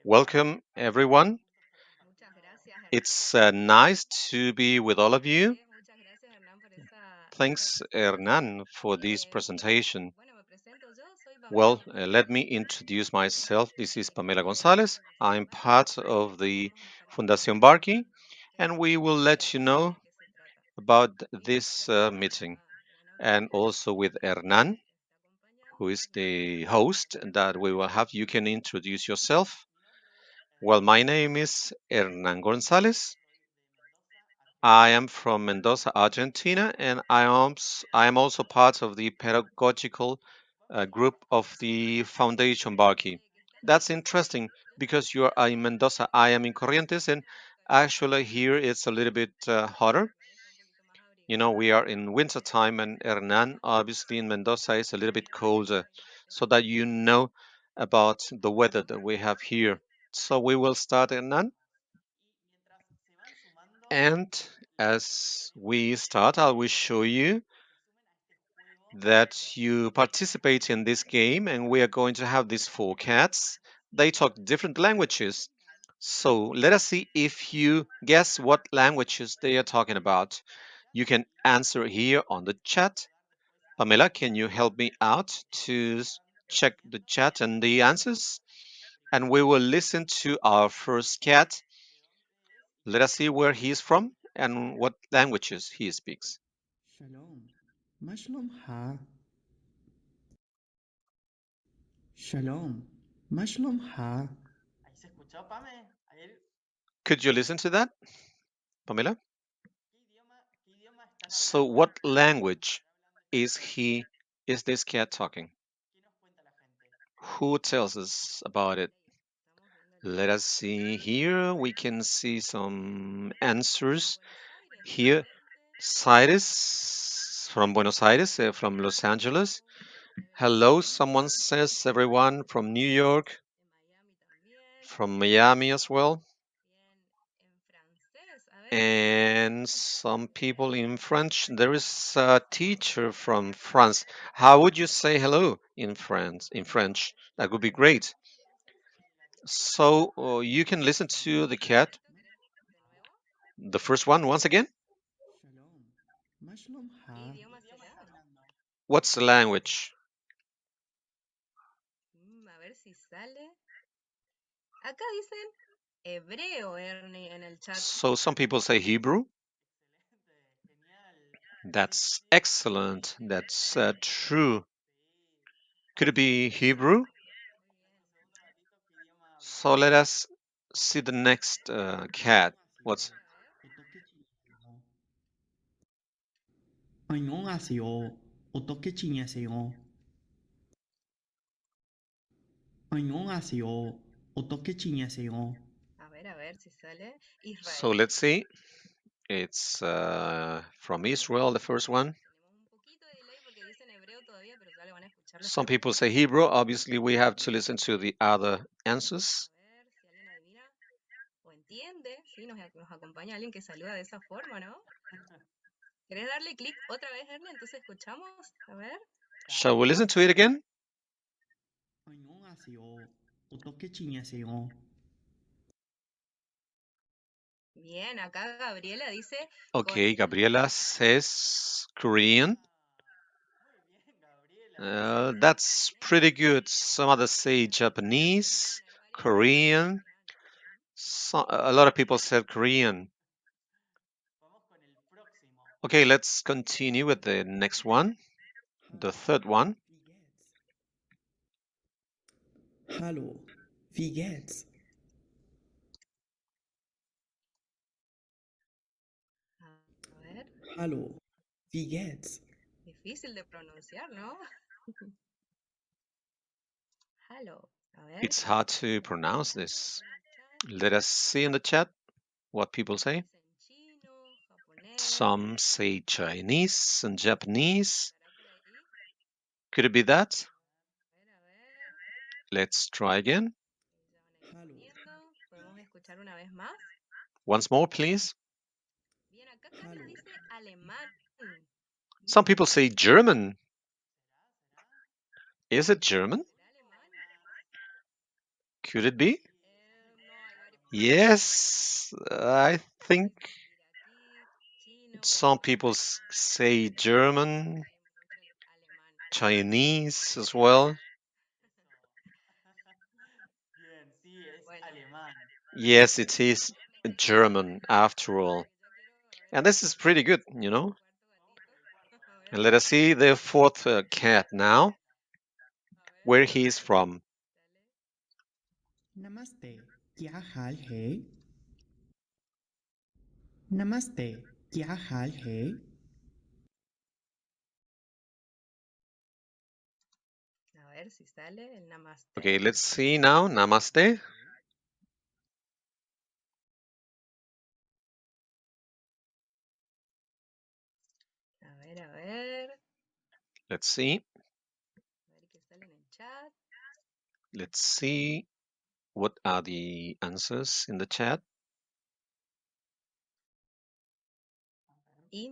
Welcome, everyone. It's nice to be with all of you. Thanks, Hernan, for this presentation. Well, let me introduce myself. This is Pamela Gonzalez. I'm part of the Fundación Varkey, and we will let you know about this meeting. And also with Hernan, who is the host that we will have. You can introduce yourself. Well, my name is Hernan Gonzalez. I am from Mendoza, Argentina, and I am also part of the pedagogical group of the Foundation Barkey. That's interesting because you are in Mendoza, I am in Corrientes, and actually here it's a little bit hotter. You know, we are in winter time, and Hernan, obviously in Mendoza, is a little bit colder, so that you know about the weather that we have here. So we will start, Hernan. And as we start, I will show you that you participate in this game, and we are going to have these four cats. They talk different languages. So let us see if you guess what languages they are talking about. You can answer here on the chat. Pamela, can you help me out to check the chat and the answers? And we will listen to our first cat. Let us see where he is from and what languages he speaks. Shalom. Mashlom ha. Shalom. Mashlom ha. Ahí se escuchó, Pame. Ahí, Could you listen to that, Pamela? ¿qué idioma están So hablando? what language is this cat talking? ¿Qué nos cuenta la gente? Who tells us about it? Let us see here. We can see some answers here. Cyrus from Buenos Aires, from Los Angeles. Hello, someone says, everyone from New York, from Miami as well. And some people in French. There is a teacher from France. How would you say hello in France? In French, that would be great. So you can listen to the cat. The first one once again. Shalom. Mashlom ha. ¿Qué idioma está hablando? What's the language? So some people say Hebrew. Excelente, genial. That's excellent. That's true. Could it be Hebrew? Un segundo gatito, ¿qué idioma habla? So let us see the next cat. What's 안녕하세요. 안녕하세요. 어떻게 지내세요? 안녕하세요. 어떻게 지내세요? so? Let's see. It's from Israel, the first one. Some people say Hebrew. Obviously, we have to listen to the other answers. Shall we listen to it again? 안녕하세요. 어떻게 지내세요? Okay, Gabriela says Korean. Muy bien, Gabriela. That's pretty good. Some others say Japanese, Korean. A lot of people said Korean. Vamos con el próximo. Okay, let's continue with the next one, the third one. Wie geht's? Hallo. Wie geht's? Hallo. Wie geht's? It's hard to pronounce this. Let us see in the chat what people say. Some say Chinese and Japanese. Could it be that? Let's try again. Hallo. Once more, please. Hallo. Some people say German. Is it German? Could it be? Yes, I think some people say German, Chinese as well. Bien, sí, es alemán. Yes, it is German after all. And this is pretty good, you know. And let us see the fourth cat now, where he is from. नमस्ते क्या हाल है नमस्ते क्या हाल है Okay, let's see now. Namaste. Let's see. Let's see what are the answers in the chat. है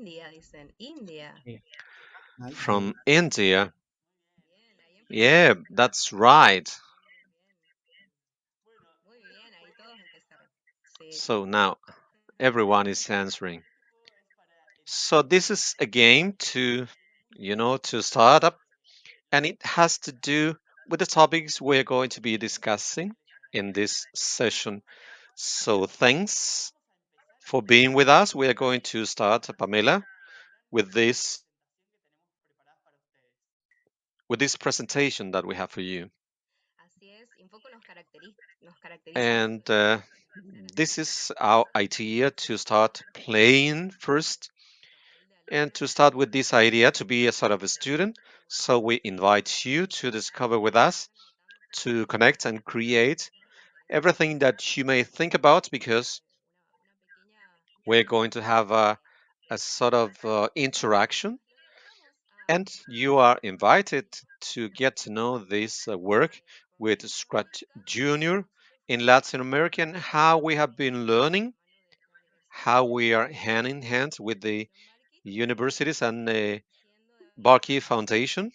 हाल है From India. Muy bien, Yeah, that's right. bueno, So now everyone is answering. este juego es para So this estudiantes. is a game to start up, and it has to do with the topics we're going to be discussing in this session. So thanks Vamos a empezar for con being with us. We are going to start, Pamela, with la this presentación que tenemos preparadas para ustedes. with this presentation that we have for you. And this is our idea to start playing first and to start with this idea to be a sort of a student. So we invite you to discover with us, to connect and create everything that you may think about because we're going to have a sort of interaction. And you are invited to get to know this work with Scratch Jr. in Latin America and how we have been learning, how we are hand in hand with the universities and the Varkey Foundation,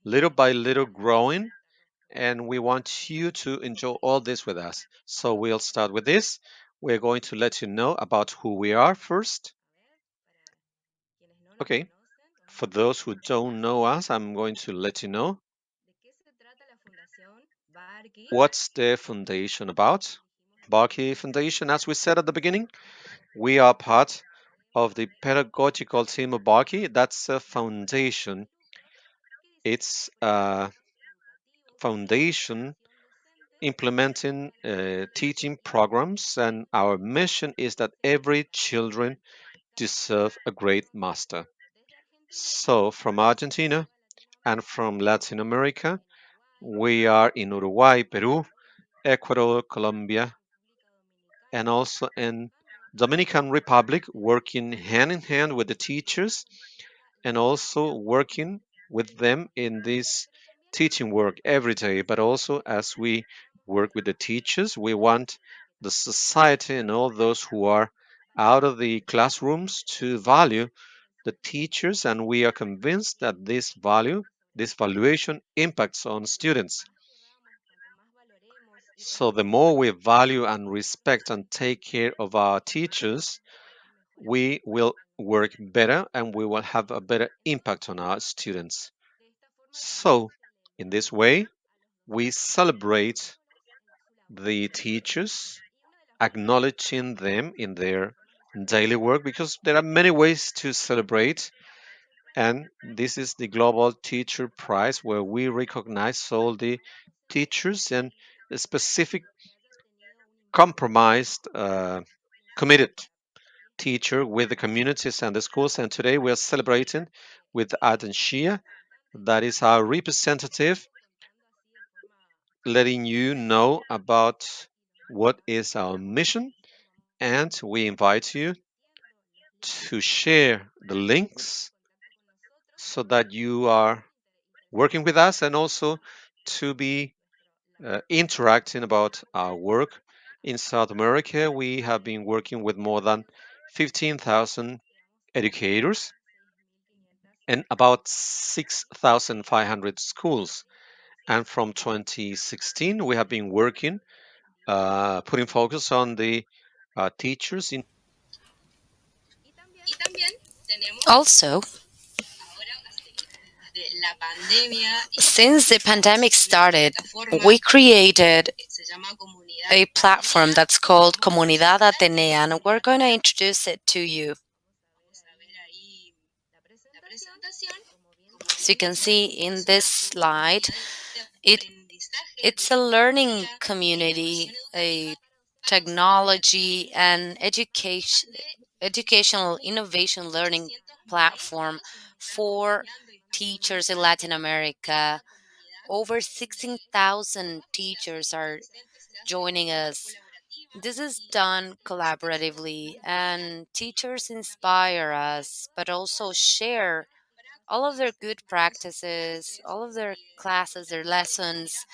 little by little growing. And we want you to enjoy all this with us. So we'll start with this. We're going to let you know about who we are first. Okay, for those who don't know us, I'm going to let you know what's the foundation about. Varkey Foundation, as we said at the beginning, we are part of the pedagogical team of Varkey. That's a foundation. It's a foundation implementing teaching programs, and our mission is that every children deserve a great master. So, from Argentina and from Latin America, we are in Uruguay, Peru, Ecuador, Colombia, and also in Dominican Republic, working hand in hand with the teachers and also working with them in this teaching work every day. But also, as we work with the teachers, we want the society and all those who are out of the classrooms to value the teachers, and we are convinced that this valuation impacts on students. So the more we value and respect and take care of our teachers, we will work better and we will have a better impact on our students. So, in this way, we celebrate the teachers, acknowledging them in their daily work because there are many ways to celebrate. And this is the Global Teacher Prize where we recognize all the teachers and specific compromised, committed teacher with the communities and the schools. And today we are celebrating with Aden Shia, that is our representative, letting you know about what is our mission. And we invite you to share the links so that you are working with us and also to be interacting about our work. In South America, we have been working with more than 15,000 educators and about 6,500 schools. And from 2016, we have been working putting focus on the teachers in. Also, since the pandemic started, we created a platform that's called Comunidad Atenea, and we're going to introduce it to you. So you can see in this slide, it it's a learning community, a technology and educational innovation learning platform for teachers in Latin America. Over 16,000 teachers are joining us. This is done collaboratively, and teachers inspire us, but also share all of their good practices, all of their classes, their lessons,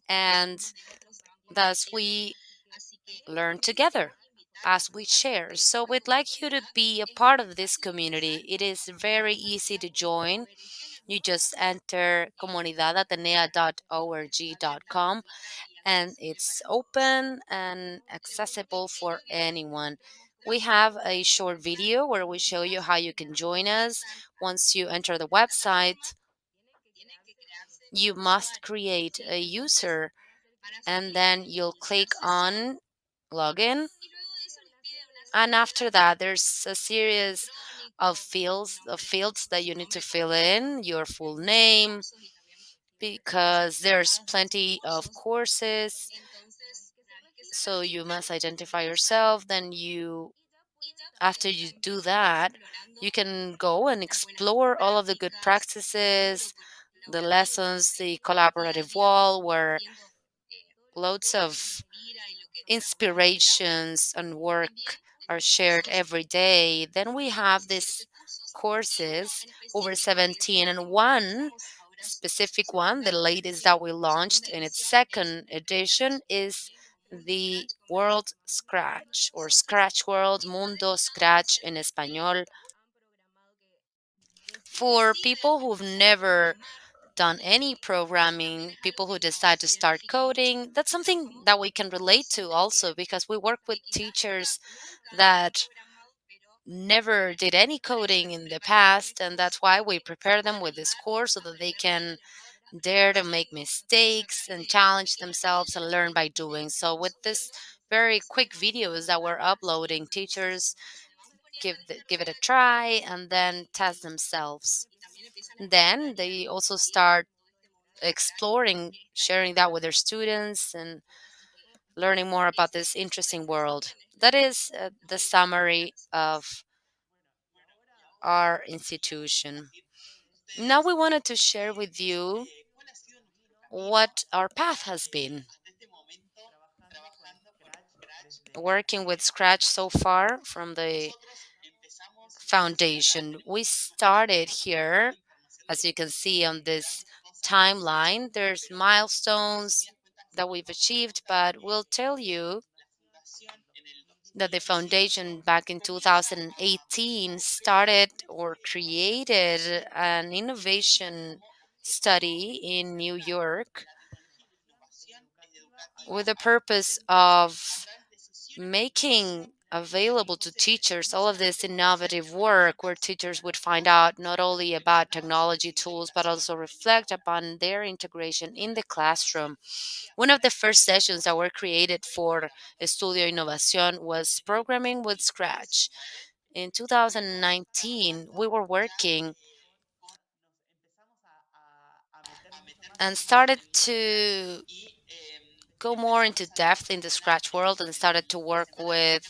and thus we learn together as we share. So we'd like you to be a part of this community. It is very easy to join. You just enter comunidadatenea.org.com, and it's open and accessible for anyone. We have a short video where we show you how you can join us. Once you enter the website, you must create a user, and then you'll click on login. And after that, there's a series of fields that you need to fill in your full name, because there's plenty of courses. So you must identify yourself. Then after you do that, you can go and explore all of the good practices, the lessons, the collaborative wall, where loads of inspirations and work are shared every day. Then we have these courses, over 17, and one specific one, the latest that we launched in its second edition, is the World Scratch, or Scratch World, Mundo Scratch in Espanol, for people who've never done any programming, people who decide to start coding. That's something that we can relate to also, because we work with teachers that never did any coding in the past, and that's why we prepare them with this course so that they can dare to make mistakes and challenge themselves and learn by doing. So with this very quick videos that we're uploading, teachers give it a try and then test themselves. Then they also start exploring, sharing that with their students, and learning more about this interesting world. That is the summary of our institution. Now we wanted to share with you what our path has been working with Scratch so far from the foundation. We started here, as you can see on this timeline. There's milestones that we've achieved, but we'll tell you that the foundation back in 2018 started or created an innovation study in New York with the purpose of making available to teachers all of this innovative work, where teachers would find out not only about technology tools but also reflect upon their integration in the classroom. One of the first sessions that were created for Estudio Innovación was programming with Scratch. In 2019, we were working and started to go more into depth in the Scratch world, and started to work with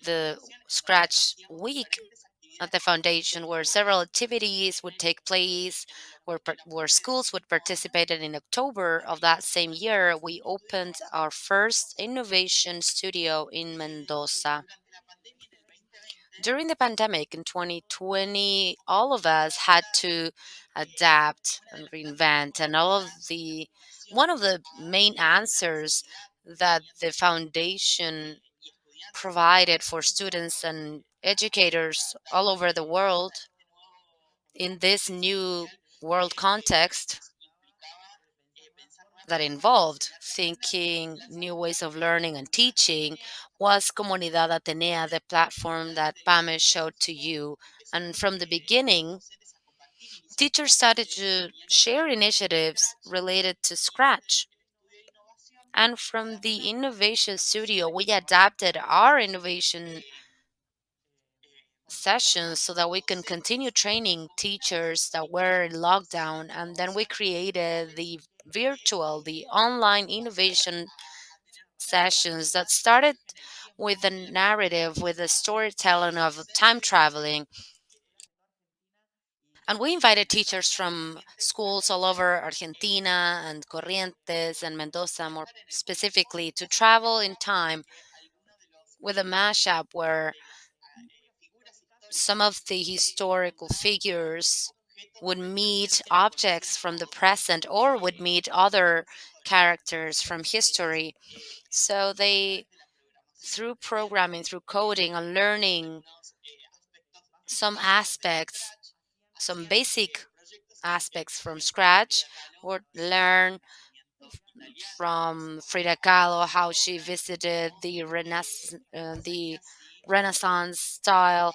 the Scratch Week at the foundation, where several activities would take place, where schools would participate. And in October of that same year, we opened our first innovation studio in Mendoza. During the pandemic in 2020, all of us had to adapt and reinvent, and one of the main answers that the foundation provided for students and educators all over the world in this new world context that involved thinking new ways of learning and teaching was Comunidad Atenea, the platform that Pame showed to you. And from the beginning, teachers started to share initiatives related to Scratch. And from the innovation studio, we adapted our innovation sessions so that we can continue training teachers that were in lockdown. And then we created the online innovation sessions that started with a narrative, with a storytelling of time traveling. And we invited teachers from schools all over Argentina and Corrientes and Mendoza, more specifically, to travel in time with a mashup where some of the historical figures would meet objects from the present or would meet other characters from history. So they, through programming, through coding and learning some aspects, some basic aspects from scratch, would learn from Frida Kahlo how she visited the Renaissance style,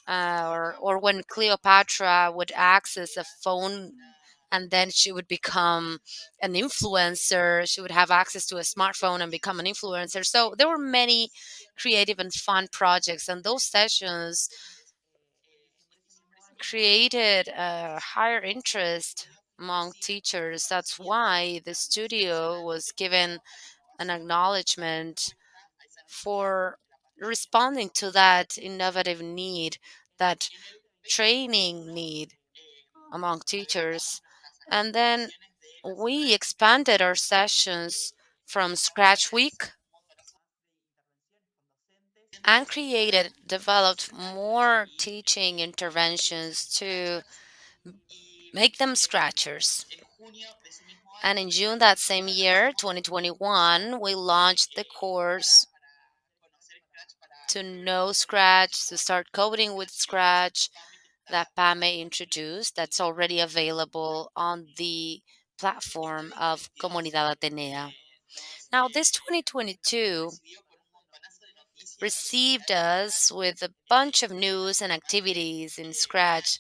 or when Cleopatra would access a phone and then she would become an influencer. She would have access to a smartphone and become an influencer. So there were many creative and fun projects, and those sessions created a higher interest among teachers. That's why the studio was given an acknowledgement for responding to that innovative need, that training need among teachers. And then we expanded our sessions from Scratch Week and developed more teaching interventions to make them scratchers. And in June that same year, 2021, we launched the course to know Scratch, to start coding with Scratch that Pame introduced, that's already available on the platform of Comunidad Atenea. Now, this 2022 received us with a bunch of news and activities in Scratch.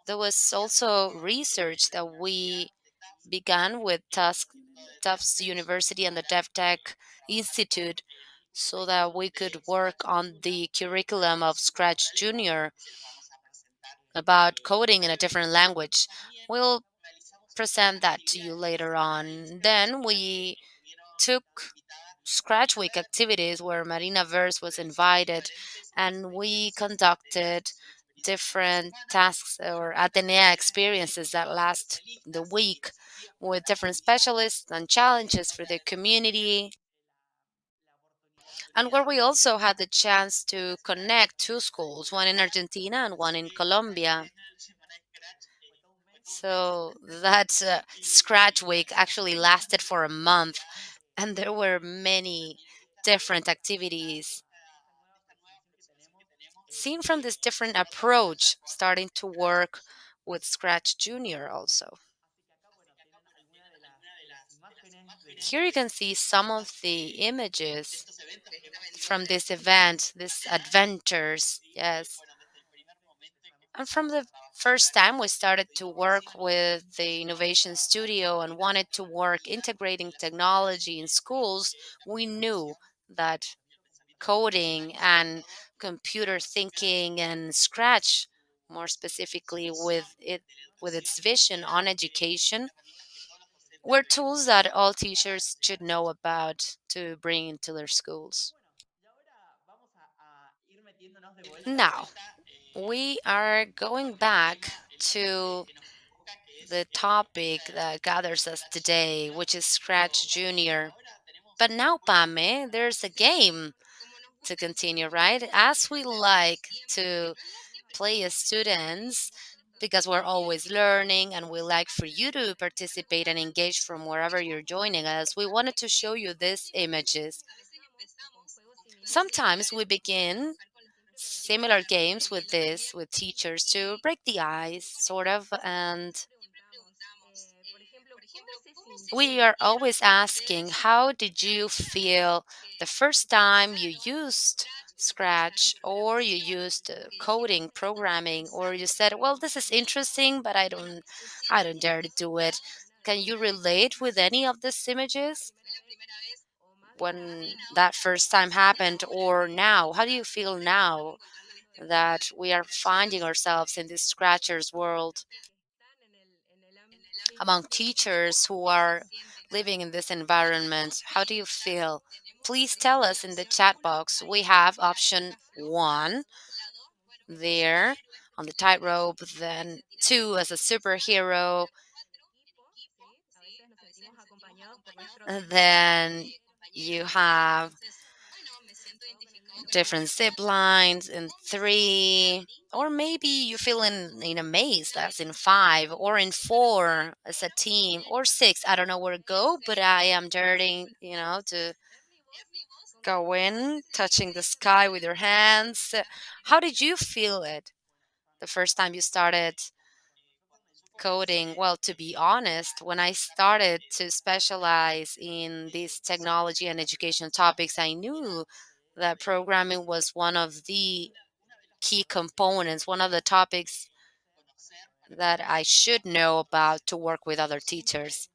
There was also research that we began with Tufts University and the DevTech Institute so that we could work on the curriculum of Scratch Junior about coding in a different language. We'll present that to you later on. Then we took Scratch Week activities where Marina Verse was invited, and we conducted different tasks or Atenea experiences that last the week with different specialists and challenges for the community, and where we also had the chance to connect two schools, one in Argentina and one in Colombia. So that Scratch Week actually lasted for a month, and there were many different activities seen from this different approach, starting to work with Scratch Junior also. Here you can see some of the images from this event, these adventures, yes. And from the first time we started to work with the Innovation Studio and wanted to work integrating technology in schools, we knew that coding and computer thinking and Scratch, more specifically with its vision on education, were tools that all teachers should know about to bring into their schools. Now, we are going back to the topic that gathers us today, which is Scratch Junior. But now, Pame, there's a game to continue, right? As we like to play as students, because we're always learning and we like for you to participate and engage from wherever you're joining us, we wanted to show you these images. Sometimes we begin similar games with this, with teachers to break the ice, sort of, and we are always asking, how did you feel the first time you used Scratch or you used coding, programming, or you said, well, this is interesting, but I don't dare to do it. Can you relate with any of these images when that first time happened or now? How do you feel now that we are finding ourselves in this Scratchers world among teachers who are living in this environment? How do you feel? Please tell us in the chat box. We have option 1 there on the tightrope, then 2 as a superhero, and then you have different zip lines in 3, or maybe you feel in a maze, that's in 5, or in 4 as a team, or 6. I don't know where to go, but I am daring, to go in, touching the sky with your hands. How did you feel it the first time you started coding? Well, to be honest, when I started to specialize in these technology and education topics, I knew that programming was one of the key components, one of the topics that I should know about to work with other teachers.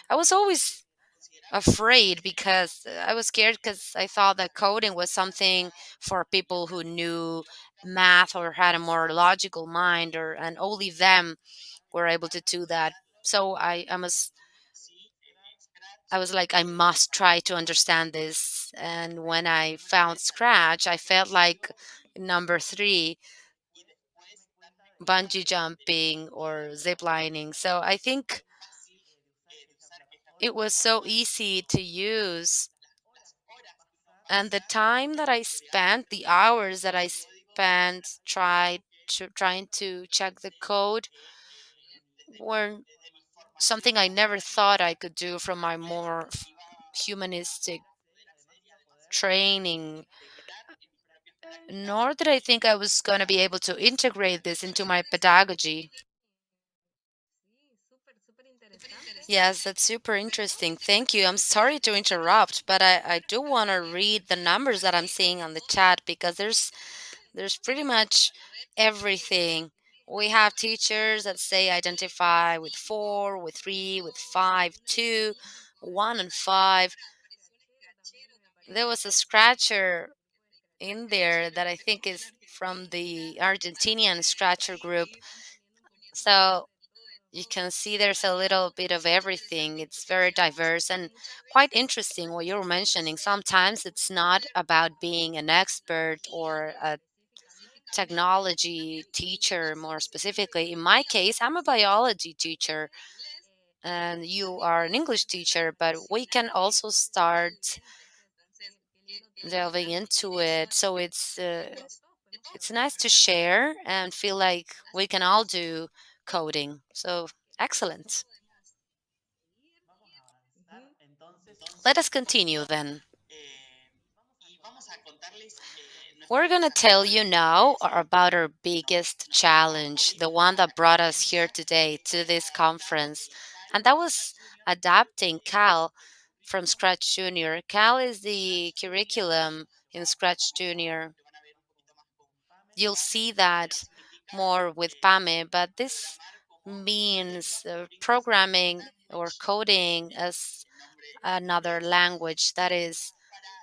I was always afraid because I was scared because I thought that coding was something for people who knew math or had a more logical mind, or and only them were able to do that. So I was like, I must try to understand this. And when I found Scratch, I felt like number 3, bungee jumping or zip lining. So I think it was so easy to use. And the time that I spent, the hours that I spent trying to check the code were something I never thought I could do from my more humanistic training, nor did I think I was going to be able to integrate this into my pedagogy. Yes, that's super interesting. Thank you. I'm sorry to interrupt, but I do want to read the numbers that I'm seeing on the chat because there's pretty much everything. We have teachers that say identify with 4, with 3, with 5, 2, 1, and 5. There was a scratcher in there that I think is from the Argentinian scratcher group. So you can see there's a little bit of everything. It's very diverse and quite interesting what you're mentioning. Sometimes it's not about being an expert or a technology teacher, more specifically. In my case, I'm a biology teacher and you are an English teacher, but we can also start delving into it. So it's nice to share and feel like we can all do coding. So excellent. Let us continue then. We're going to tell you now about our biggest challenge, the one that brought us here today to this conference. And that was adapting Cal from Scratch Junior. Cal is the curriculum in Scratch Junior. You'll see that more with Pame, but this means programming or coding as another language. That is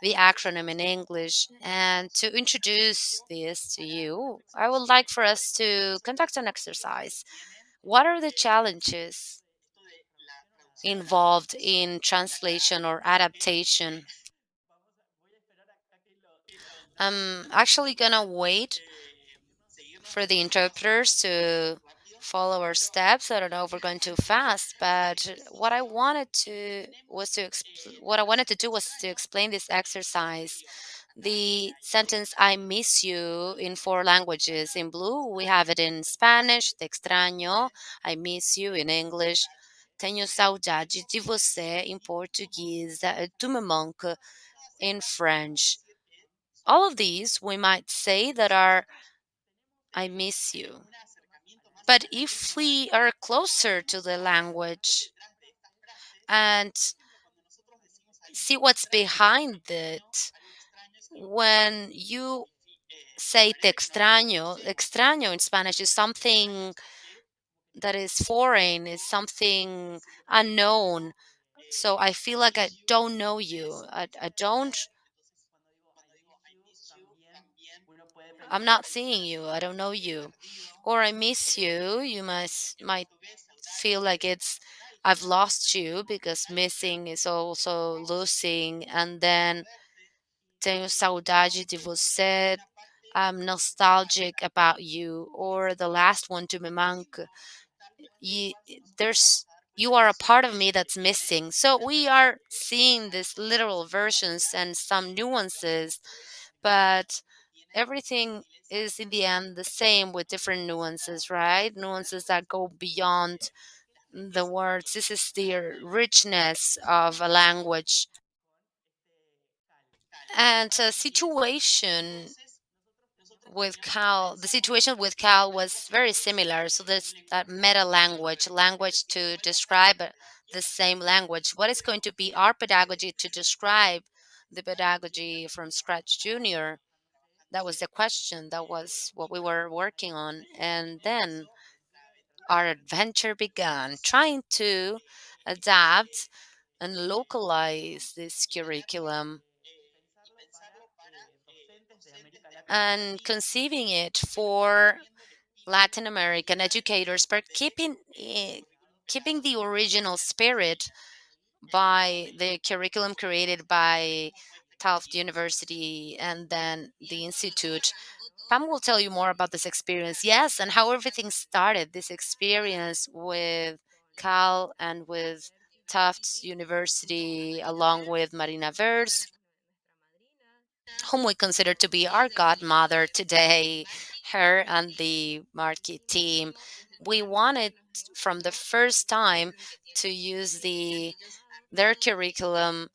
the acronym in English. And to introduce this to you, I would like for us to conduct an exercise. What are the challenges involved in translation or adaptation? I'm actually gonna wait for the interpreters to follow our steps. I don't know if we're going too fast, but what I wanted to do was to explain this exercise. The sentence "I miss you" in 4 languages. In blue, we have it in Spanish, "Te extraño," "I miss you" in English, "Tenho saudade de você" in Portuguese, "Tu me manques" in French. All of these we might say that are "I miss you." But if we are closer to the language, and see what's behind it. When you say te extraño, extraño in Spanish is something that is foreign, is something unknown. So I feel like I don't know you. I don't, I'm not seeing you. I don't know you. Or I miss you. You might feel like it's I've lost you because missing is also losing. And then tenho saudade de você. I'm nostalgic about you. Or the last one, to me manca. You, there's you are a part of me that's missing. So we are seeing these literal versions and some nuances, but everything is in the end the same with different nuances, right? Nuances that go beyond the words. This is the richness of a language. And a situation with Cal, the situation with Cal was very similar. So there's that meta language, language to describe the same language. What is going to be our pedagogy to describe the pedagogy from Scratch Junior? That was the question. That was what we were working on. And then our adventure began, trying to adapt and localize this curriculum and conceiving it for Latin American educators, but keeping the original spirit by the curriculum created by Tufts University and then the Institute. Pam will tell you more about this experience. Yes, and how everything started. This experience with Cal and with Tufts University, along with Marina Vers, whom we consider to be our godmother today, her and the Varkey team. We wanted from the first time to use their curriculum,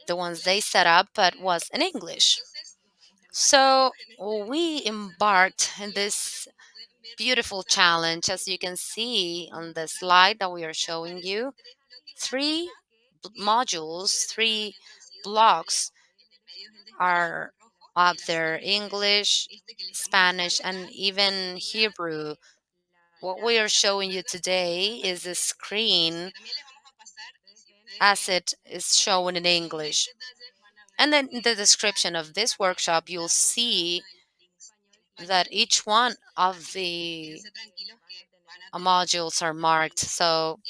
the ones they set up, but was in English. So we embarked in this beautiful challenge, as you can see on the slide that we are showing you. Three modules, three blocks are up there: English, Spanish, and even Hebrew. What we are showing you today is a screen as it is shown in English. And then in the description of this workshop, you'll see that each one of the modules are marked. So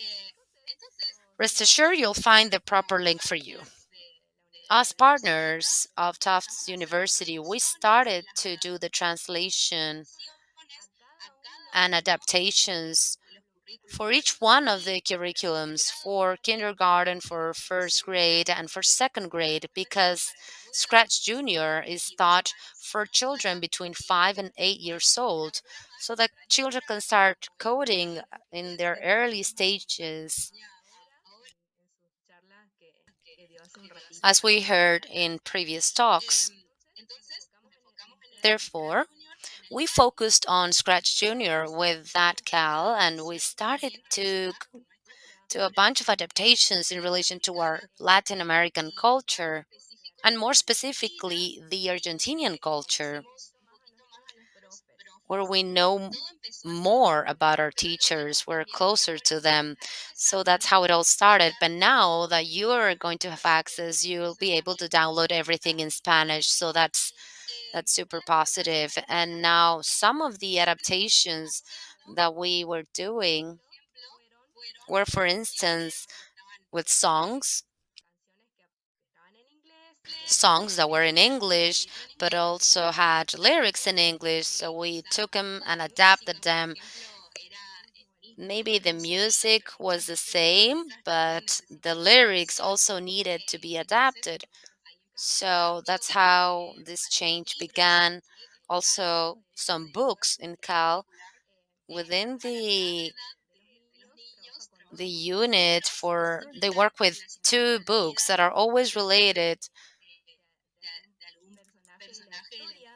rest assured you'll find the proper link for you. As partners of Tufts University, we started to do the translation and adaptations for each one of the curriculums for kindergarten, for first grade, and for second grade, because Scratch Junior is taught for children between 5 and 8 years old, so that children can start coding in their early stages, as we heard in previous talks. Therefore, we focused on Scratch Junior with that Cal, and we started to do a bunch of adaptations in relation to our Latin American culture, and more specifically, the Argentinian culture, where we know more about our teachers, we're closer to them. So that's how it all started. But now that you are going to have access, you'll be able to download everything in Spanish. So that's super positive. And now some of the adaptations that we were doing were, for instance, with songs that were in English, but also had lyrics in English. So we took them and adapted them. Maybe the music was the same, but the lyrics also needed to be adapted. So that's how this change began. Also, some books in Cal within the unit for they work with two books that are always related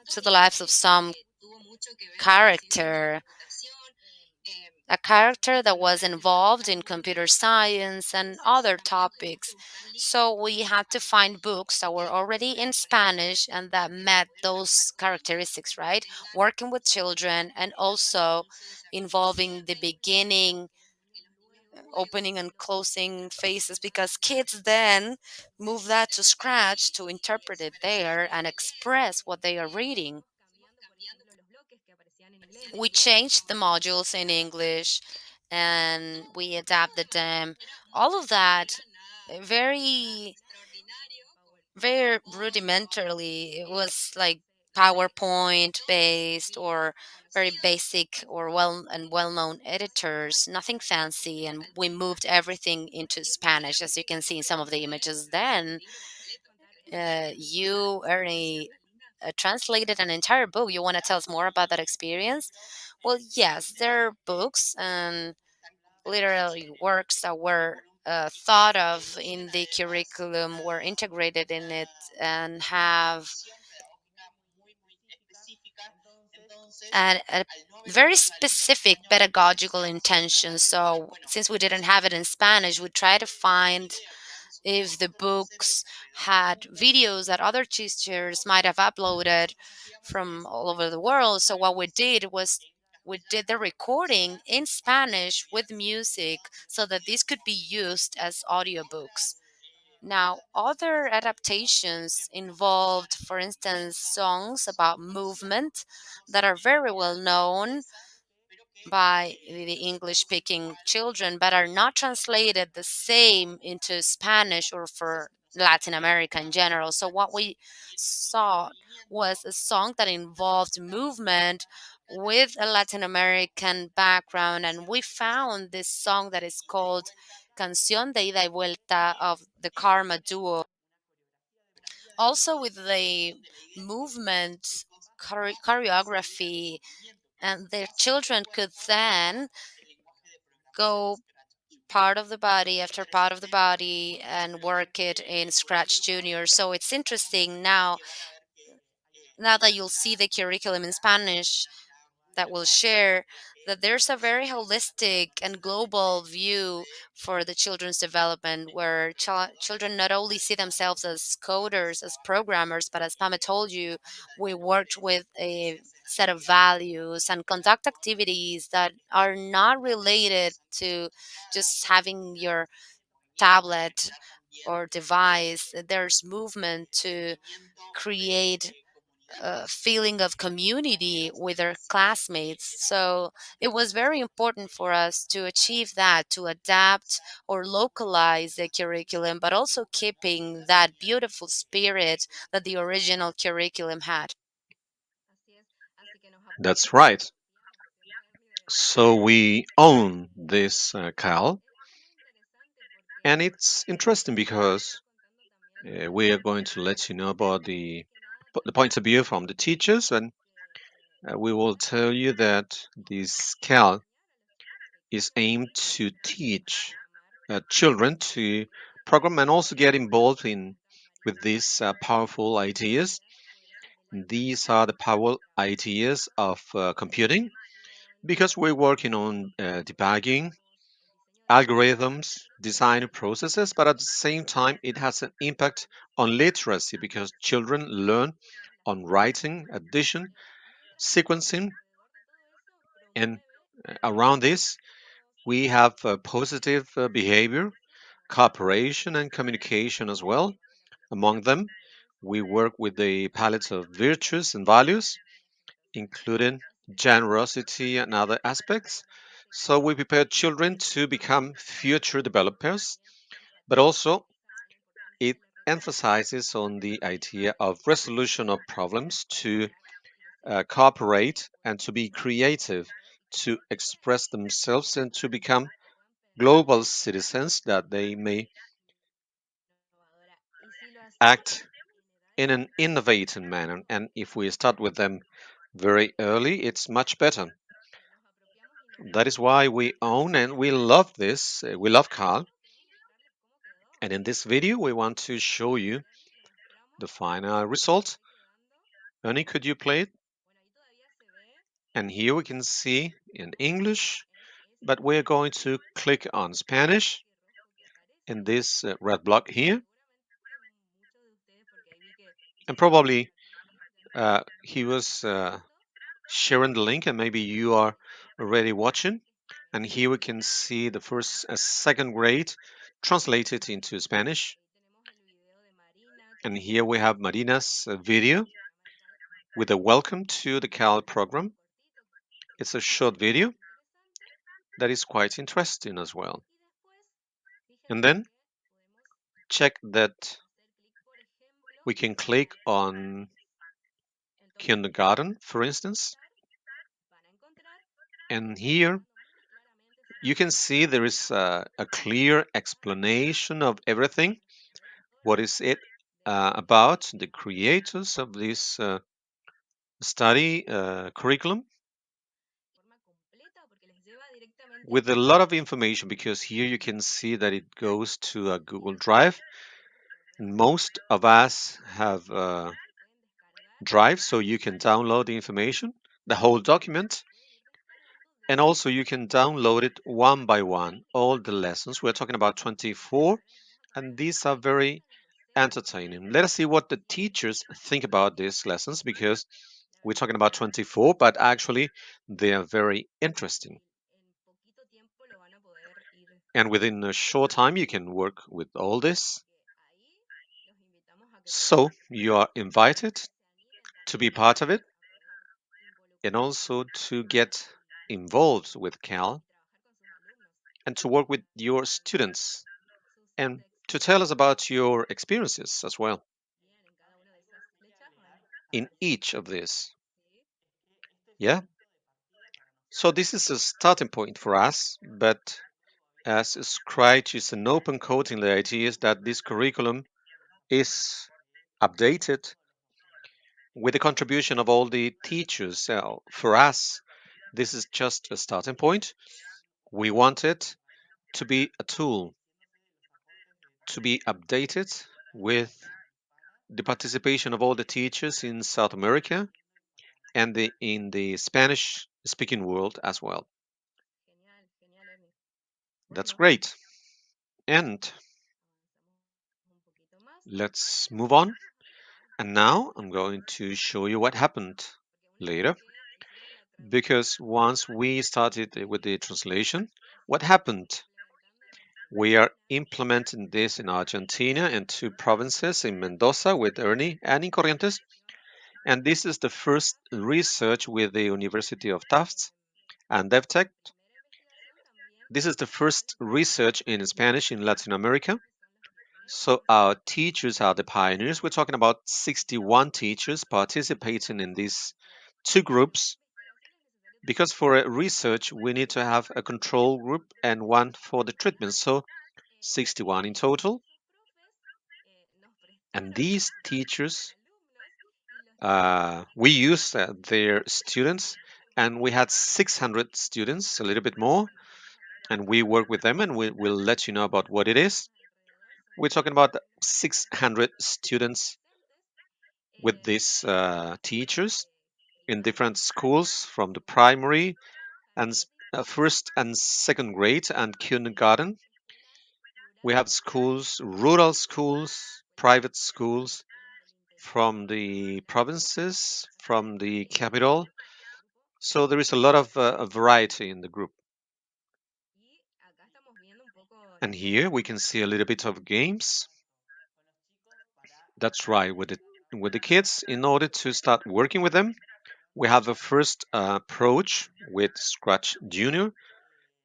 to the lives of some character. a character that was involved in computer science and other topics. So we had to find books that were already in Spanish and that met those characteristics, right? Working with children and also involving the beginning, opening and closing faces, because kids then move that to Scratch to interpret it there and express what they are reading. We changed the modules in English and we adapted them. All of that very, very rudimentarily. It was like PowerPoint based or very basic or well-known editors, nothing fancy, and we moved everything into Spanish, as you can see in some of the images. Then you, Ernie, translated an entire book. You want to tell us more about that experience? Well, yes, there are books and literary works that were thought of in the curriculum, were integrated in it, and have a very specific pedagogical intention. So, since we didn't have it in Spanish, we tried to find if the books had videos that other teachers might have uploaded from all over the world. So what we did was we did the recording in Spanish with music so that these could be used as audiobooks. Now, other adaptations involved, for instance, songs about movement that are very well known by the English speaking children, but are not translated the same into Spanish or for Latin America in general. So, what we saw was a song that involved movement with a Latin American background, and we found this song that is called Canción de Ida y Vuelta of the Karma Duo. Also, with the movement choreography, and the children could then go part of the body after part of the body and work it in ScratchJr. So it's interesting now that you'll see the curriculum in Spanish that we'll share, that there's a very holistic and global view for the children's development, where children not only see themselves as coders, as programmers, but as Pama told you, we worked with a set of values and conduct activities that are not related to just having your tablet or device. There's movement to create feeling of community with their classmates. So it was very important for us to achieve that, to adapt or localize the curriculum, but also keeping that beautiful spirit that the original curriculum had. That's right. So we own this Cal, and it's interesting because we are going to let you know about the points of view from the teachers, and we will tell you that this Cal is aimed to teach children to program and also get involved in with these powerful ideas. These are the powerful ideas of computing because we're working on debugging algorithms, design processes, but at the same time, it has an impact on literacy because children learn on writing, addition, sequencing, and around this, we have positive behavior, cooperation, and communication as well. Among them, we work with the palette of virtues and values, including generosity and other aspects. So we prepare children to become future developers, but also it emphasizes on the idea of resolution of problems, to cooperate and to be creative, to express themselves and to become global citizens that they may act in an innovative manner. And if we start with them very early, it's much better. That is why we own and we love this. We love Carl. And in this video, we want to show you the final result. Ernie, could you play it? And here we can see in English but we're going to click on Spanish in this red block here, and probably he was sharing the link, and maybe you are already watching. And here we can see the first, second grade translated into Spanish. And here we have Marina's video with a welcome to the CAL program. It's a short video that is quite interesting as well. And then check that we can click on kindergarten, for instance. And here you can see there is a clear explanation of everything. What is it about? The creators of this study curriculum with a lot of information, because here you can see that it goes to a Google Drive. Most of us have Drive, so you can download the information, the whole document, and also you can download it one by one, all the lessons. We're talking about 24, and these are very entertaining. Let us see what the teachers think about these lessons, because we're talking about 24, but actually they are very interesting. And within a short time, you can work with all this. So you are invited to be part of it and also to get involved with CAL and to work with your students and to tell us about your experiences as well in each of these. Yeah. So this is a starting point for us, but as Scratch is an open coding, the idea is that this curriculum is updated with the contribution of all the teachers. So for us, this is just a starting point. We want it to be a tool to be updated with the participation of all the teachers in South America and in the Spanish speaking world as well. That's great. And let's move on. And now I'm going to show you what happened later. Because once we started with the translation, what happened? We are implementing this in Argentina and two provinces in Mendoza with Ernie and in Corrientes. And this is the first research with the University of Tufts and DevTech. This is the first research in Spanish in Latin America. So our teachers are the pioneers. We're talking about 61 teachers participating in these two groups, because for a research we need to have a control group and one for the treatment. So 61 in total. And these teachers, we used their students, and we had 600 students, a little bit more, and we work with them, and we will let you know about what it is. We're talking about 600 students with these teachers in different schools from the primary and first and second grade and kindergarten. We have schools, rural schools, private schools from the provinces, from the capital. So there is a lot of variety in the group. And here we can see a little bit of games. That's right, with the kids. In order to start working with them, we have a first approach with ScratchJr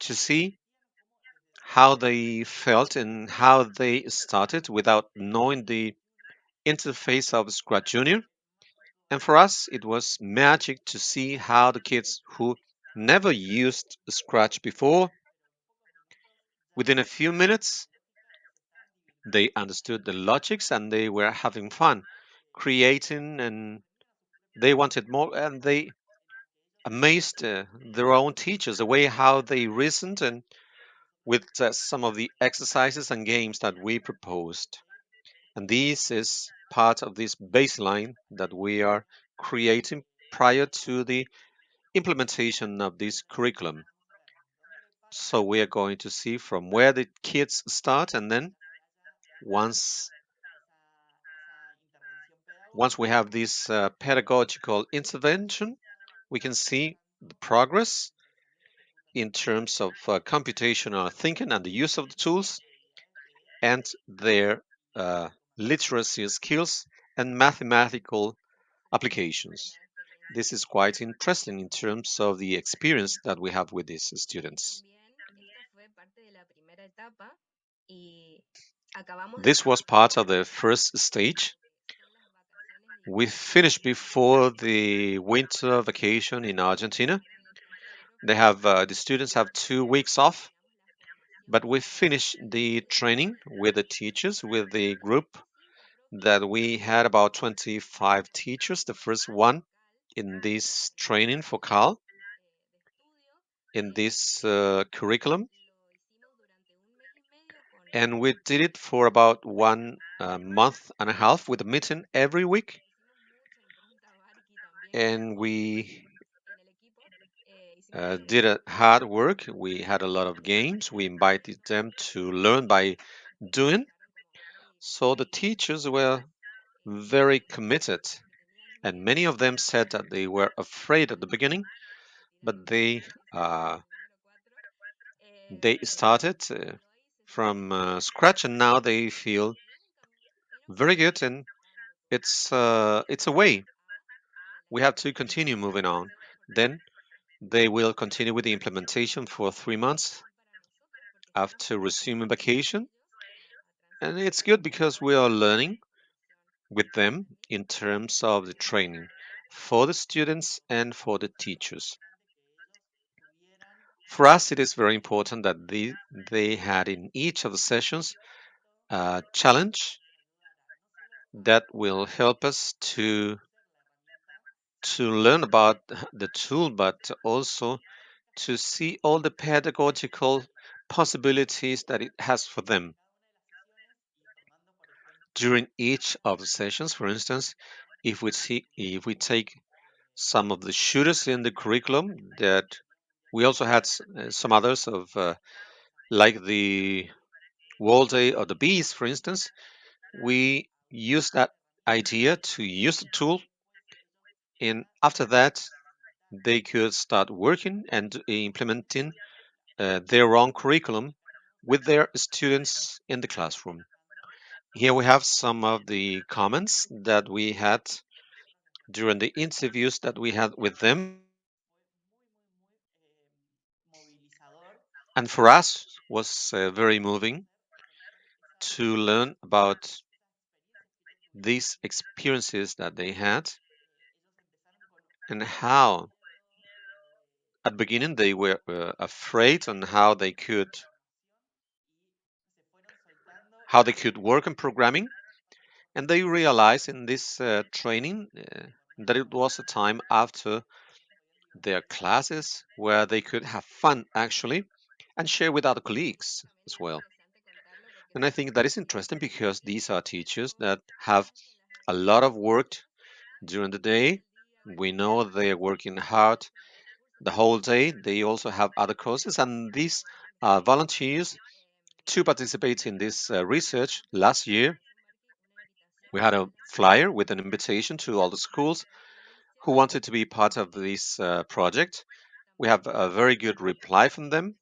to see how they felt and how they started without knowing the interface of ScratchJr. And for us, it was magic to see how the kids who never used Scratch before, within a few minutes, they understood the logics and they were having fun creating, and they wanted more, and they amazed their own teachers the way how they reasoned and with some of the exercises and games that we proposed. And this is part of this baseline that we are creating prior to the implementation of this curriculum. So we are going to see from where the kids start, and then once once we have this pedagogical intervention, we can see the progress in terms of computational thinking and the use of the tools and their uh, literacy skills and mathematical applications. This is quite interesting in terms of the experience that we have with these students. This was part of the first stage. We finished before the winter vacation in Argentina. The students have 2 weeks off, but we finished the training with the teachers, with the group that we had about 25 teachers, the first one in this training for CAL, in this curriculum. And we did it for about 1 month and a half with a meeting every week. And we did a hard work. We had a lot of games. We invited them to learn by doing. So the teachers were very committed. And many of them said that they were afraid at the beginning, but they started from scratch, and now they feel very good. And it's a way. We have to continue moving on. Then they will continue with the implementation for 3 months after resuming vacation. And it's good because we are learning with them in terms of the training for the students and for the teachers. For us, it is very important that they had in each of the sessions a challenge that will help us to learn about the tool, but also to see all the pedagogical possibilities that it has for them. During each of the sessions, for instance, if we take some of the shooters in the curriculum, that we also had some others of like the World Day of the Bees, for instance, we use that idea to use the tool, and after that they could start working and implementing their own curriculum with their students in the classroom. Here we have some of the comments that we had during the interviews that we had with them. And for us was very moving to learn about these experiences that they had and how at the beginning they were afraid on how they could work in programming, and they realized in this training that it was a time after their classes where they could have fun actually and share with other colleagues as well. And I think that is interesting because these are teachers that have a lot of work during the day. We know they're working hard the whole day. They also have other courses, and these volunteers to participate in this research. Last year, we had a flyer with an invitation to all the schools who wanted to be part of this project. We have a very good reply from them.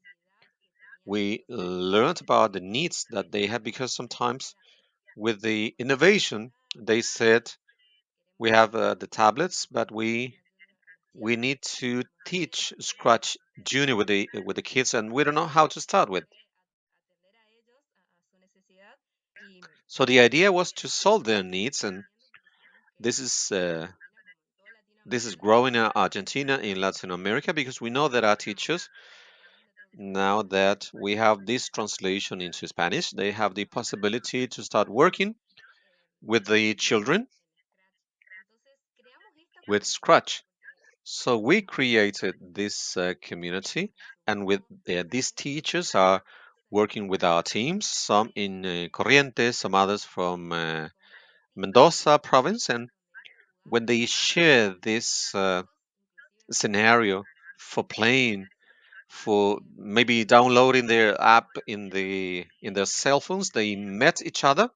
We learned about the needs that they had because sometimes with the innovation, they said we have the tablets, but we need to teach Scratch Junior with the kids, and we don't know how to start with. So the idea was to solve their needs, and this is uh, this is growing in Argentina in Latin America because we know that our teachers now that we have this translation into Spanish, they have the possibility to start working with the children with Scratch. So we created this community, and with these teachers are working with our teams, some in Corrientes, some others from Mendoza province, and when they share this scenario for playing, for maybe downloading their app in their cell phones. They met each other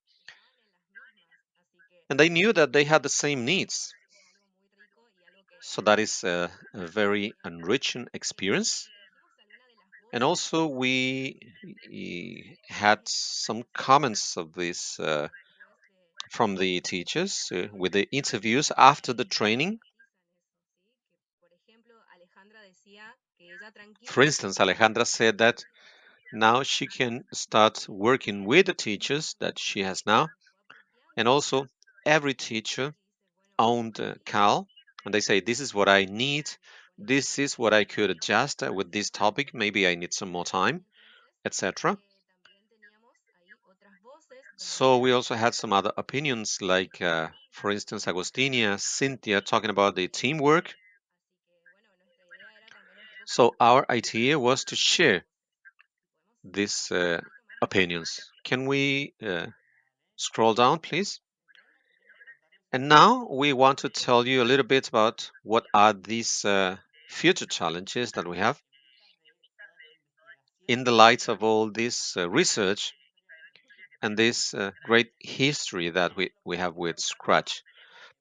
and they knew that they had the same needs. So that is a very enriching experience. And also we had some comments of this from the teachers with the interviews after the training. For instance, Alejandra said that now she can start working with the teachers that she has now. And also, every teacher owned Cal, and they say, this is what I need. This is what I could adjust with this topic. Maybe I need some more time, etc. So we also had some other opinions, like, for instance, Agostinia, Cynthia talking about the teamwork. So our idea was to share these opinions. Can we scroll down, please? And now we want to tell you a little bit about what are these future challenges that we have in the light of all this research and this great history that we have with Scratch.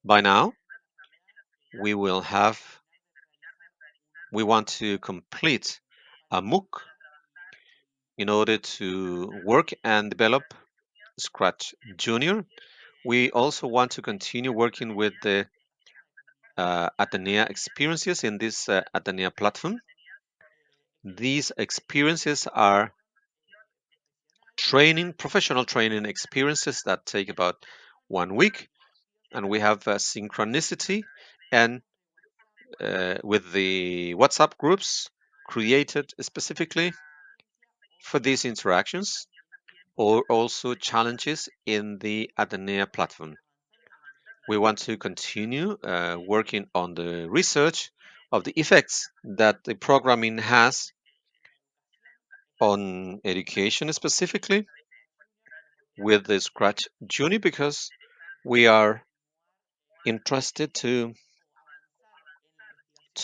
By now, we will have, we want to complete a MOOC in order to work and develop Scratch Junior. We also want to continue working with the Atenea experiences in this Atenea platform. These experiences are professional training experiences that take about 1 week, and we have synchronicity and with the WhatsApp groups created specifically for these interactions, or also challenges in the Atenea platform. We want to continue working on the research of the effects that the programming has on education specifically with the Scratch Junior, because we are interested to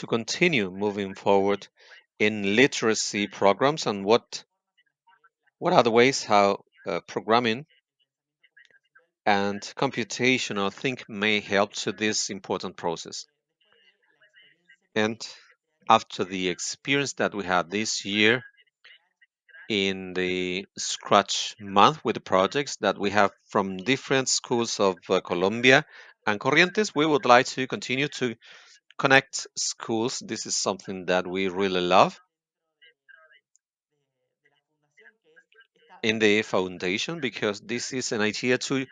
continue moving forward in literacy programs and what are the ways how programming and computational think may help to this important process. And after the experience that we had this year in the Scratch month with the projects that we have from different schools of Colombia and Corrientes, we would like to continue to connect schools. This is something that we really love in the foundation, because this is an idea to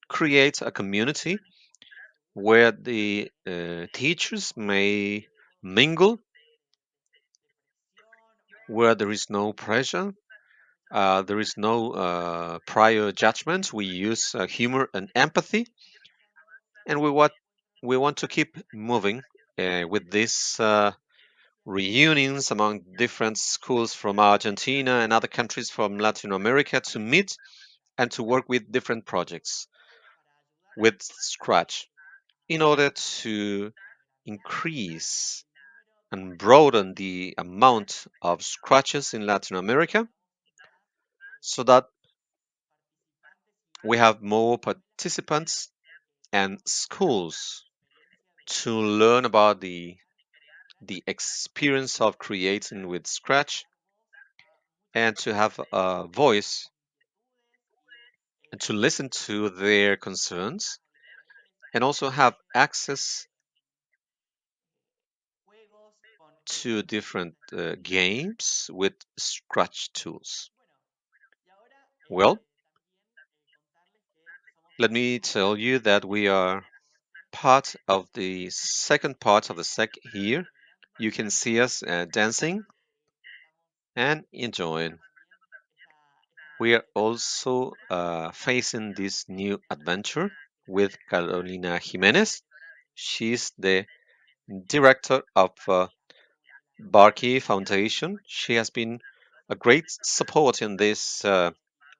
create a community where the teachers may mingle, where there is no pressure, there is no prior judgment. We use humor and empathy, and we want to keep moving with these reunions among different schools from Argentina and other countries from Latin America to meet and to work with different projects with Scratch in order to increase and broaden the amount of scratches in Latin America so that we have more participants and schools to learn about the experience of creating with Scratch and to have a voice and to listen to their concerns and also have access to different games with Scratch tools. Well, let me tell you that we are part of the second part of the sec here. You can see us dancing and enjoying. We are also facing this new adventure with Carolina Jimenez. She's the director of Varkey Foundation. She has been a great support in this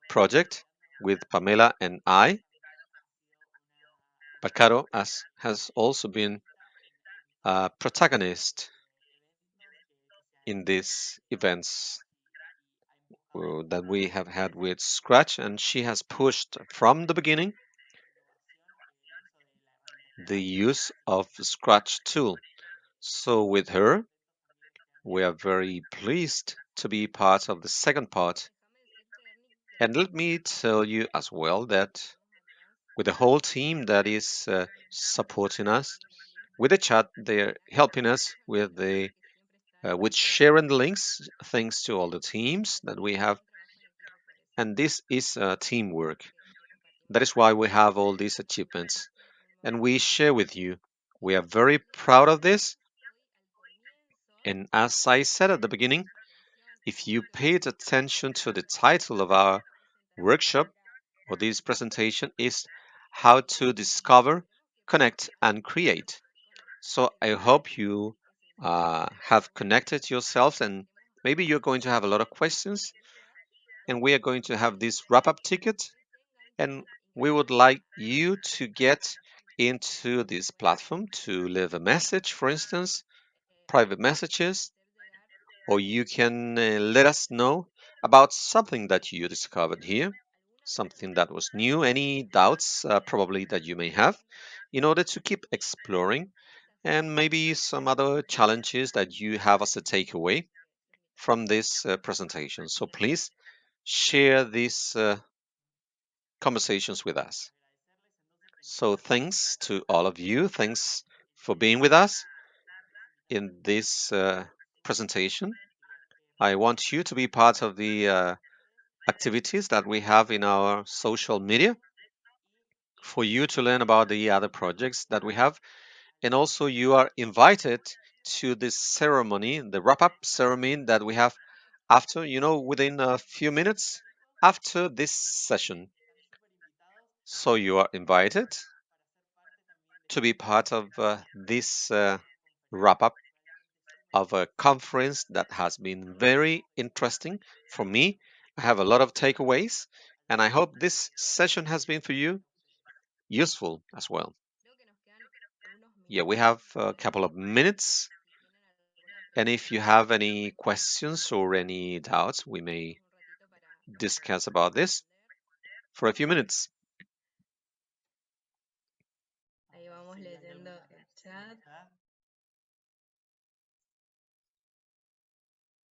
project with Pamela and I. But Caro has also been a protagonist in these events that we have had with Scratch, and she has pushed from the beginning the use of Scratch tool. So with her, we are very pleased to be part of the second part. And let me tell you as well that with the whole team that is supporting us, with the chat, they're helping us with sharing the links, thanks to all the teams that we have. And this is teamwork. That is why we have all these achievements. And we share with you. We are very proud of this. And as I said at the beginning, if you paid attention to the title of our workshop or this presentation is how to discover, connect, and create. So I hope you have connected yourselves, and maybe you're going to have a lot of questions. And we are going to have this wrap up ticket, and we would like you to get into this platform to leave a message, for instance, private messages, or you can let us know about something that you discovered here, something that was new, any doubts probably that you may have, in order to keep exploring, and maybe some other challenges that you have as a takeaway from this presentation. So please share these conversations with us. So thanks to all of you. Thanks for being with us in this presentation. I want you to be part of the activities that we have in our social media for you to learn about the other projects that we have. And also, you are invited to this ceremony, the wrap up ceremony that we have after, within a few minutes after this session. So, you are invited to be part of this wrap up of a conference that has been very interesting for me. I have a lot of takeaways, and I hope this session has been for you useful as well. Yeah, we have a couple of minutes, and if you have any questions or any doubts, we may discuss about this for a few minutes.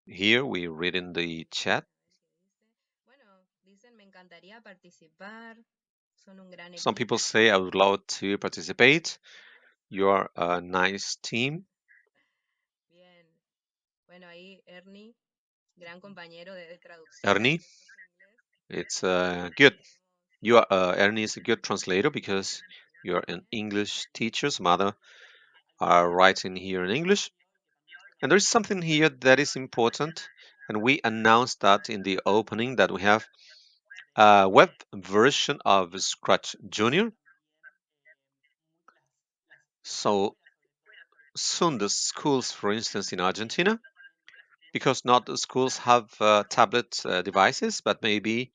Here we read in the chat. Some people say I would love to participate. You are a nice team. Ernie, it's good. You are Ernie is a good translator because you're an English teacher's mother are writing here in English. And there's something here that is important, and we announced that in the opening that we have a web version of ScratchJr. So soon the schools, for instance, in Argentina, because not the schools have tablet devices, but maybe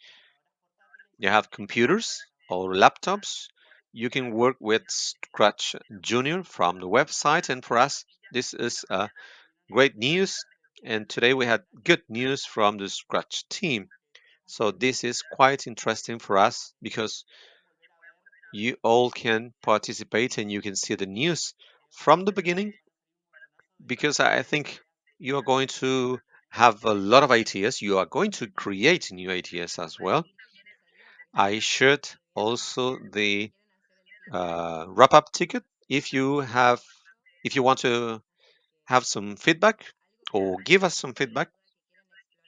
you have computers or laptops, you can work with Scratch Junior from the website. And for us, this is great news. And today we had good news from the Scratch team. So this is quite interesting for us because you all can participate and you can see the news from the beginning, because I think you are going to have a lot of ideas. You are going to create new ideas as well. I shared also the wrap up ticket. If you want to have some feedback or give us some feedback,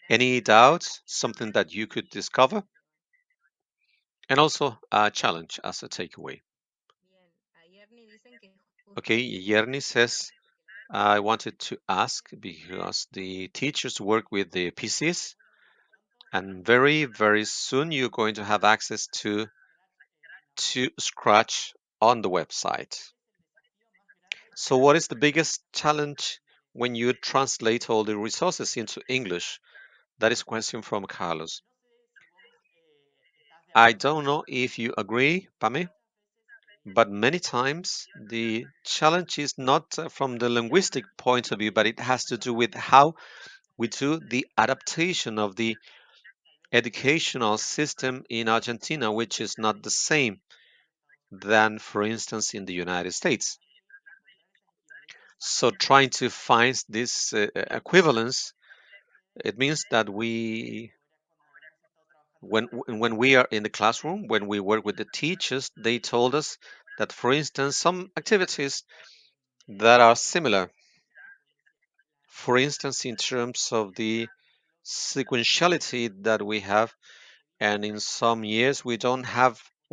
any doubts, something that you could discover, and also a challenge as a takeaway. Okay, Yerni says, I wanted to ask because the teachers work with the PCs, and very, very soon you're going to have access to Scratch on the website. So, what is the biggest challenge when you translate all the resources into English? That is a question from Carlos. I don't know if you agree, Pame. But many times the challenge is not from the linguistic point of view, but it has to do with how we do the adaptation of the educational system in Argentina, which is not the same than, for instance, in the United States. So trying to find this equivalence, it means that when we are in the classroom, when we work with the teachers, they told us that, for instance, some activities that are similar, for instance, in terms of the sequentiality that we have, and in some years we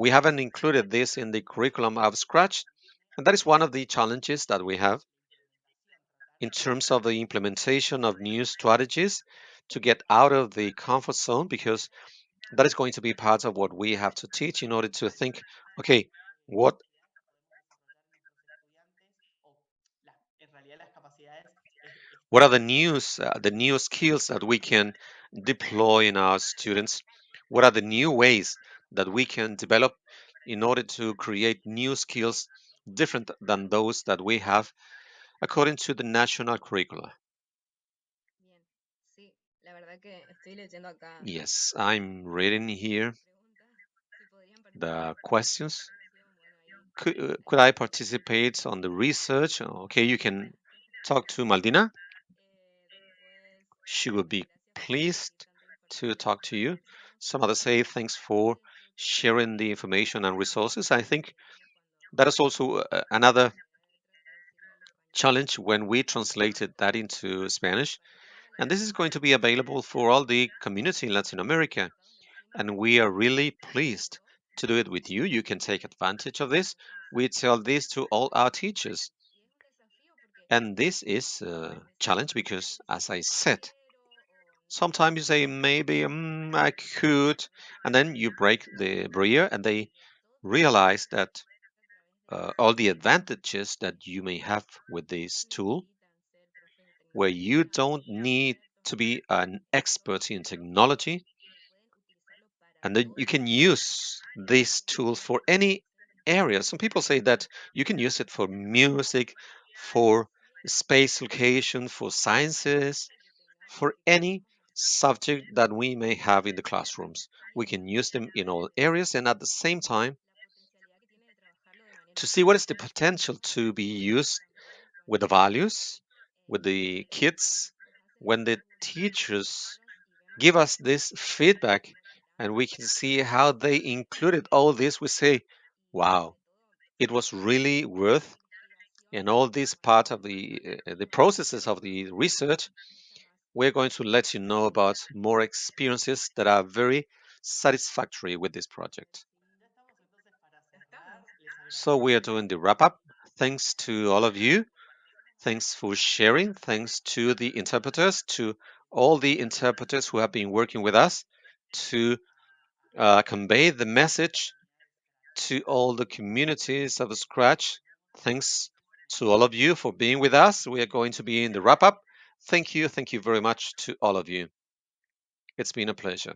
haven't included this in the curriculum of Scratch, and that is one of the challenges that we have in terms of the implementation of new strategies to get out of the comfort zone, because that is going to be part of what we have to teach in order to think, okay, what what are the new skills that we can deploy in our students? What are the new ways that we can develop in order to create new skills different than those that we have according to the national curricula? Yes, I'm reading here the questions. Could I participate on the research? Okay, you can talk to Maldina. She will be pleased to talk to you. Some others say thanks for sharing the information and resources. I think that is also another challenge when we translated that into Spanish. And this is going to be available for all the community in Latin America. And we are really pleased to do it with you. You can take advantage of this. We tell this to all our teachers. And this is a challenge because, as I said, sometimes you say, maybe I could, and then you break the barrier and they realize that all the advantages that you may have with this tool, where you don't need to be an expert in technology, and then you can use this tool for any area. Some people say that you can use it for music, for space location, for sciences, for any subject that we may have in the classrooms. We can use them in all areas, and at the same time, to see what is the potential to be used with the values, with the kids, when the teachers give us this feedback and we can see how they included all this, we say, wow, it was really worth. And all this part of the processes of the research, we're going to let you know about more experiences that are very satisfactory with this project. So we are doing the wrap up. Thanks to all of you. Thanks for sharing. Thanks to the interpreters, to all the interpreters who have been working with us to convey the message to all the communities of Scratch. Thanks to all of you for being with us. We are going to be in the wrap up. Thank you. Thank you very much to all of you. It's been a pleasure.